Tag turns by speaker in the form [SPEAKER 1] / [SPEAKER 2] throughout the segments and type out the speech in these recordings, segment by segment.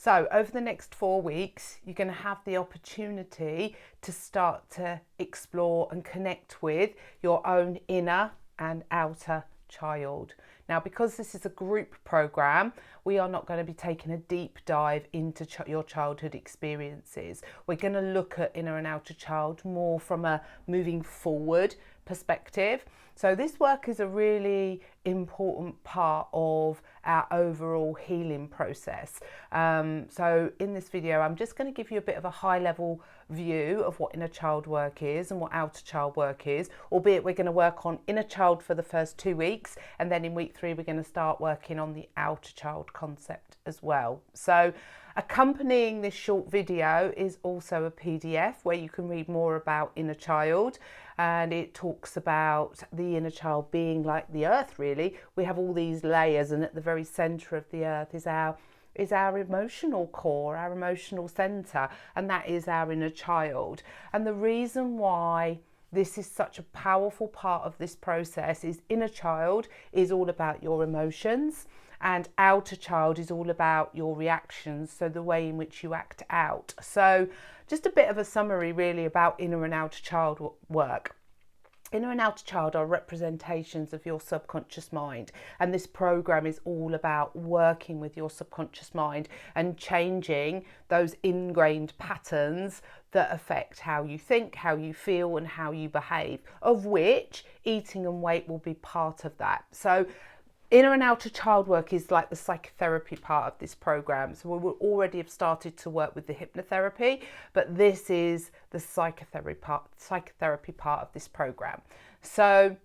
[SPEAKER 1] So over the next 4 weeks, you're going to have the opportunity to start to explore and connect with your own inner and outer child. Now, because this is a group program, we are not going to be taking a deep dive into your childhood experiences. We're going to look at inner and outer child more from a moving forward perspective. So this work is a really important part of our overall healing process. So in this video, I'm just going to give you a bit of a high level view of what inner child work is and what outer child work is, albeit we're going to work on inner child for the first 2 weeks, and then in week 3 we're going to start working on the outer child concept as well. So accompanying this short video is also a PDF where you can read more about inner child, and it talks about the inner child being like the earth. Really, we have all these layers, and at the very center of the earth is our emotional core, our emotional center, and that is our inner child. And the reason why this is such a powerful part of this process is inner child is all about your emotions, and outer child is all about your reactions, so the way in which you act out. So just a bit of a summary really about inner and outer child work. Inner and outer child are representations of your subconscious mind, and this program is all about working with your subconscious mind and changing those ingrained patterns that affect how you think, how you feel, and how you behave, of which eating and weight will be part of that. So inner and outer child work is like the psychotherapy part of this program. So we will already have started to work with the hypnotherapy, but this is the psychotherapy part of this program. So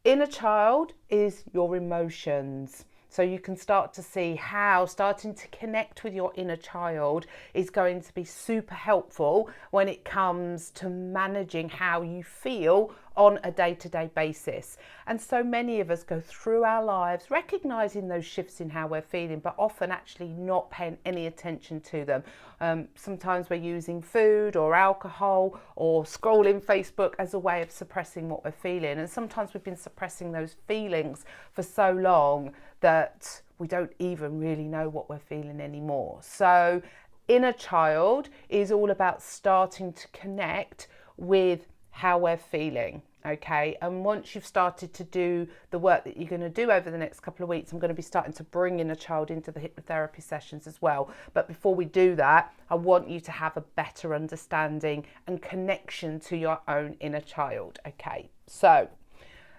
[SPEAKER 1] inner child is your emotions. So you can start to see how starting to connect with your inner child is going to be super helpful when it comes to managing how you feel on a day-to-day basis. And so many of us go through our lives recognizing those shifts in how we're feeling, but often actually not paying any attention to them. Sometimes we're using food or alcohol or scrolling Facebook as a way of suppressing what we're feeling. And sometimes we've been suppressing those feelings for so long that we don't even really know what we're feeling anymore. So inner child is all about starting to connect with how we're feeling, okay? And once you've started to do the work that you're going to do over the next couple of weeks, I'm going to be starting to bring inner child into the hypnotherapy sessions as well. But before we do that, I want you to have a better understanding and connection to your own inner child, okay? So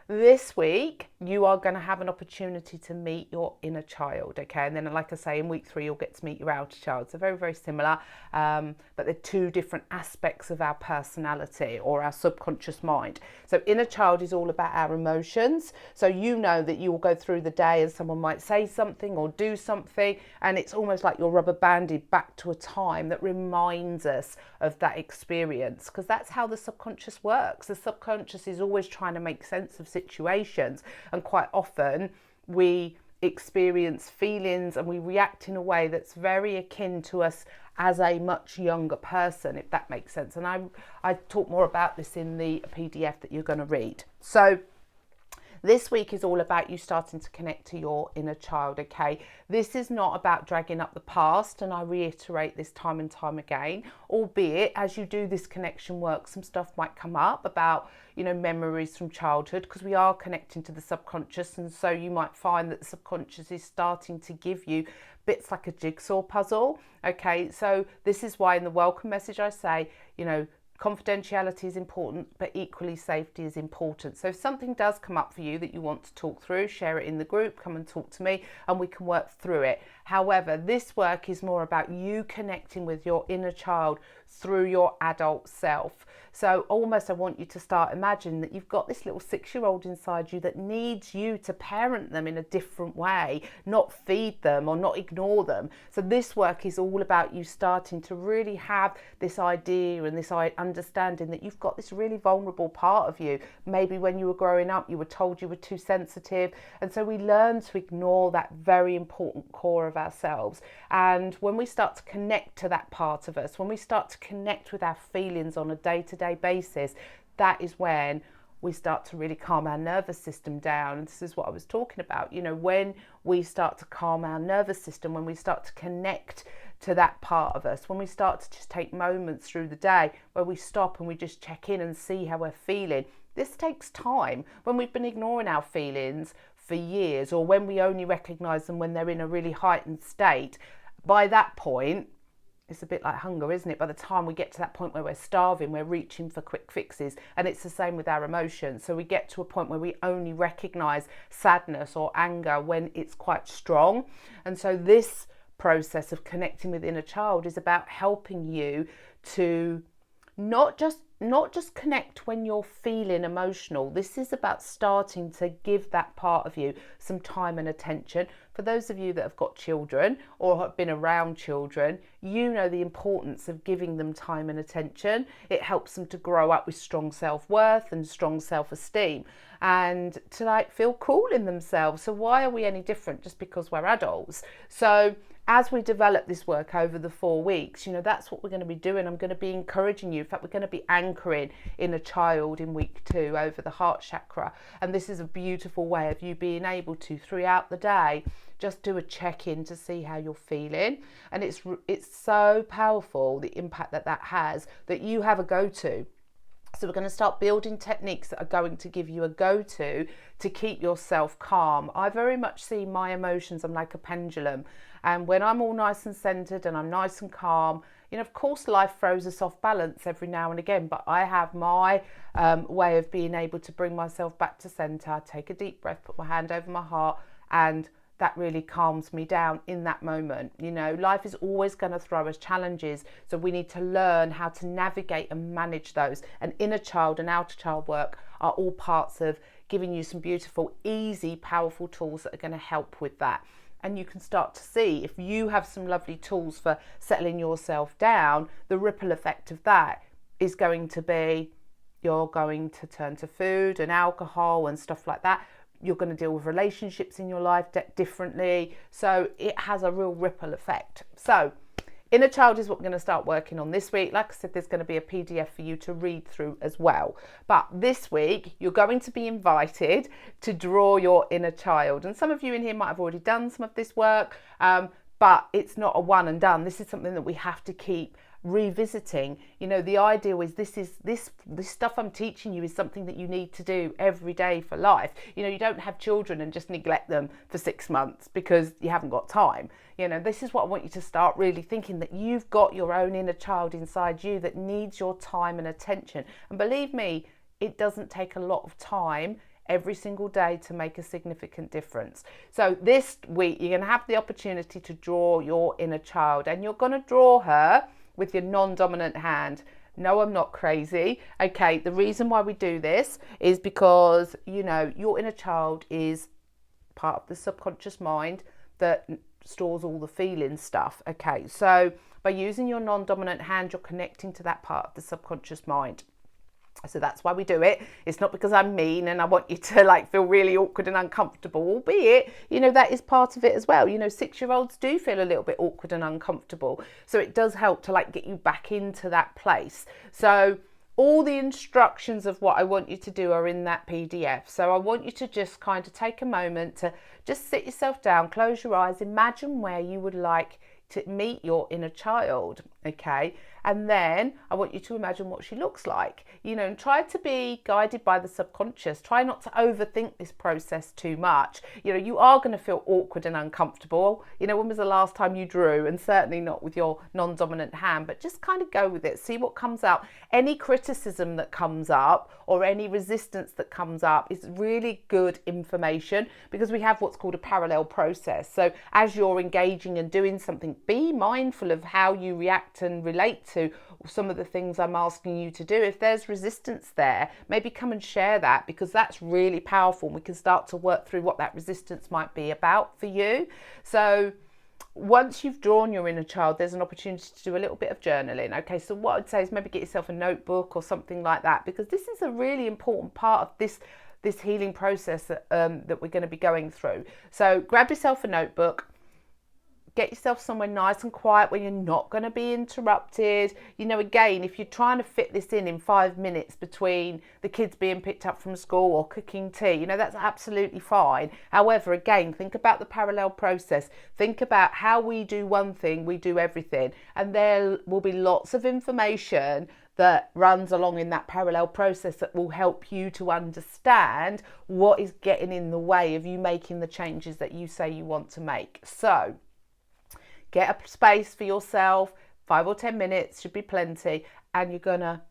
[SPEAKER 1] this week, you are going to have an opportunity to meet your inner child, okay? And then, like I say, in week 3, you'll get to meet your outer child. So very, very similar, but they're 2 different aspects of our personality or our subconscious mind. So inner child is all about our emotions. So you know that you will go through the day and someone might say something or do something, and it's almost like you're rubber banded back to a time that reminds us of that experience, because that's how the subconscious works. The subconscious is always trying to make sense of situations, and quite often we experience feelings and we react in a way that's very akin to us as a much younger person, if that makes sense. And I talk more about this in the PDF that you're going to read. So this week is all about you starting to connect to your inner child, okay? This is not about dragging up the past, and I reiterate this time and time again, albeit as you do this connection work, some stuff might come up about, memories from childhood, because we are connecting to the subconscious, and so you might find that the subconscious is starting to give you bits like a jigsaw puzzle, okay? So this is why in the welcome message I say, confidentiality is important, but equally safety is important. So if something does come up for you that you want to talk through, share it in the group, come and talk to me, and we can work through it. However, this work is more about you connecting with your inner child through your adult self. So almost I want you to start imagining that you've got this little 6-year-old inside you that needs you to parent them in a different way, not feed them or not ignore them. So this work is all about you starting to really have this idea and this understanding that you've got this really vulnerable part of you. Maybe when you were growing up, you were told you were too sensitive. And so we learn to ignore that very important core of ourselves. And when we start to connect to that part of us, when we start to connect with our feelings on a day-to-day basis, that is when we start to really calm our nervous system down. And this is what I was talking about, when we start to calm our nervous system, when we start to connect to that part of us, when we start to just take moments through the day where we stop and we just check in and see how we're feeling. This takes time. When we've been ignoring our feelings for years, or when we only recognise them when they're in a really heightened state, by that point, it's a bit like hunger, isn't it? By the time we get to that point where we're starving, we're reaching for quick fixes. And it's the same with our emotions. So we get to a point where we only recognise sadness or anger when it's quite strong. And so this process of connecting with inner child is about helping you to not just connect when you're feeling emotional. This is about starting to give that part of you some time and attention. For those of you that have got children or have been around children, you know the importance of giving them time and attention. It helps them to grow up with strong self-worth and strong self-esteem, and to feel cool in themselves. So why are we any different just because we're adults? So as we develop this work over the 4 weeks, that's what we're going to be doing. I'm going to be encouraging you. In fact, we're going to be anchoring in a child in week 2 over the heart chakra. And this is a beautiful way of you being able to, throughout the day, just do a check-in to see how you're feeling. And it's so powerful, the impact that has, that you have a go-to. So we're going to start building techniques that are going to give you a go-to to keep yourself calm. I very much see my emotions, I'm like a pendulum. And when I'm all nice and centered and I'm nice and calm, of course life throws us off balance every now and again, but I have my way of being able to bring myself back to center, take a deep breath, put my hand over my heart, and that really calms me down in that moment. Life is always going to throw us challenges, so we need to learn how to navigate and manage those. And inner child and outer child work are all parts of giving you some beautiful, easy, powerful tools that are going to help with that. And you can start to see, if you have some lovely tools for settling yourself down, the ripple effect of that is going to be, you're going to turn to food and alcohol and stuff like that. You're going to deal with relationships in your life differently. So it has a real ripple effect. So inner child is what we're going to start working on this week. Like I said, there's going to be a PDF for you to read through as well. But this week, you're going to be invited to draw your inner child. And some of you in here might have already done some of this work, but it's not a one and done. This is something that we have to keep revisiting. The idea is this stuff I'm teaching you is something that you need to do every day for life. You don't have children and just neglect them for 6 months because you haven't got time. This is what I want you to start really thinking, that you've got your own inner child inside you that needs your time and attention. And believe me, it doesn't take a lot of time every single day to make a significant difference. So this week you're going to have the opportunity to draw your inner child, and you're going to draw her with your non-dominant hand. No, I'm not crazy. Okay, the reason why we do this is because, your inner child is part of the subconscious mind that stores all the feeling stuff. Okay, so by using your non-dominant hand, you're connecting to that part of the subconscious mind. So that's why we do it. It's not because I'm mean and I want you to feel really awkward and uncomfortable, albeit, that is part of it as well. 6-year-olds do feel a little bit awkward and uncomfortable. So it does help to get you back into that place. So all the instructions of what I want you to do are in that PDF. So I want you to just kind of take a moment to just sit yourself down, close your eyes, imagine where you would like to meet your inner child, okay? And then I want you to imagine what she looks like, and try to be guided by the subconscious. Try not to overthink this process too much. You are going to feel awkward and uncomfortable. When was the last time you drew? And certainly not with your non-dominant hand, but just kind of go with it. See what comes out. Any criticism that comes up or any resistance that comes up is really good information, because we have what's called a parallel process. So as you're engaging and doing something, be mindful of how you react and relate to some of the things I'm asking you to do. If there's resistance there, maybe come and share that, because that's really powerful. We can start to work through what that resistance might be about for you. So once you've drawn your inner child, there's an opportunity to do a little bit of journaling. Okay, so what I'd say is maybe get yourself a notebook or something like that, because this is a really important part of this healing process that we're going to be going through. So grab yourself a notebook, get yourself somewhere nice and quiet where you're not going to be interrupted. You know, again, if you're trying to fit this in 5 minutes between the kids being picked up from school or cooking tea, you know, that's absolutely fine. However, again, think about the parallel process. Think about how we do one thing, we do everything. And there will be lots of information that runs along in that parallel process that will help you to understand what is getting in the way of you making the changes that you say you want to make. So get a space for yourself, 5 or 10 minutes should be plenty, and you're gonna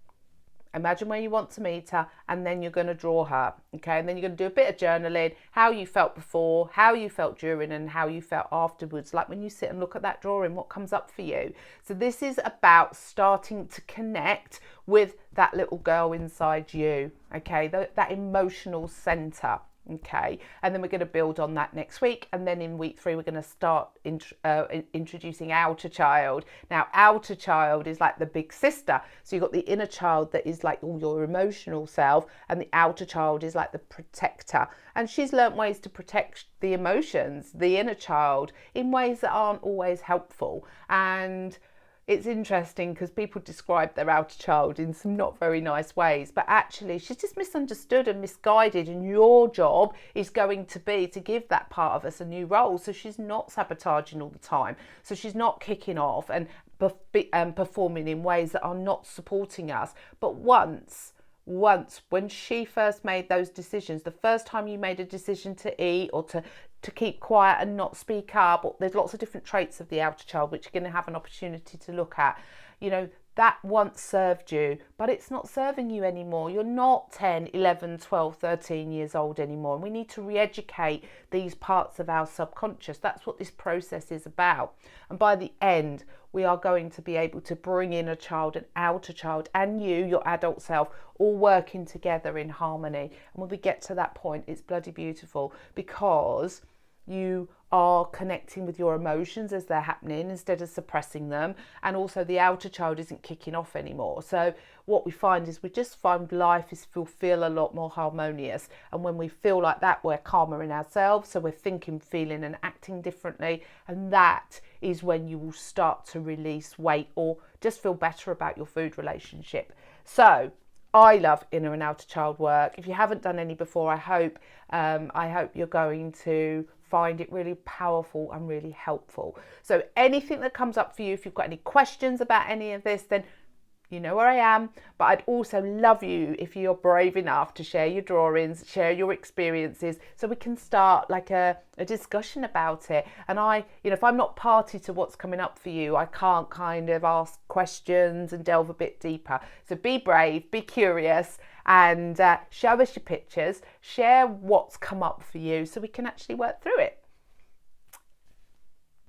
[SPEAKER 1] imagine where you want to meet her, and then you're going to draw her, okay? And then you're going to do a bit of journaling, how you felt before, how you felt during, and how you felt afterwards. Like when you sit and look at that drawing, what comes up for you? So this is about starting to connect with that little girl inside you, okay? That emotional centre. Okay, and then we're going to build on that next week, and then in week 3 we're going to start introducing outer child. Now outer child is like the big sister, so you've got the inner child that is like all your emotional self, and the outer child is like the protector, and she's learnt ways to protect the emotions, the inner child, in ways that aren't always helpful. And it's interesting because people describe their outer child in some not very nice ways, but actually she's just misunderstood and misguided, and your job is going to be to give that part of us a new role, so she's not sabotaging all the time, so she's not kicking off and performing in ways that are not supporting us. But once when she first made those decisions, the first time you made a decision to eat or to keep quiet and not speak up, there's lots of different traits of the outer child which you're going to have an opportunity to look at. You know, that once served you, but it's not serving you anymore. You're not 10, 11, 12, 13 years old anymore. And we need to re-educate these parts of our subconscious. That's what this process is about. And by the end, we are going to be able to bring in a child, an outer child, and you, your adult self, all working together in harmony. And when we get to that point, it's bloody beautiful, because you are connecting with your emotions as they're happening instead of suppressing them, and also the outer child isn't kicking off anymore. So what we find is we just find life is feel a lot more harmonious, and when we feel like that, we're calmer in ourselves, so we're thinking, feeling and acting differently, and that is when you will start to release weight or just feel better about your food relationship. So I love inner and outer child work. If you haven't done any before, I hope you're going to find it really powerful and really helpful. So anything that comes up for you, if you've got any questions about any of this, then you know where I am. But I'd also love you if you're brave enough to share your drawings, share your experiences, so we can start like a discussion about it. And if I'm not party to what's coming up for you, I can't kind of ask questions and delve a bit deeper. So be brave, be curious, and show us your pictures, share what's come up for you so we can actually work through it.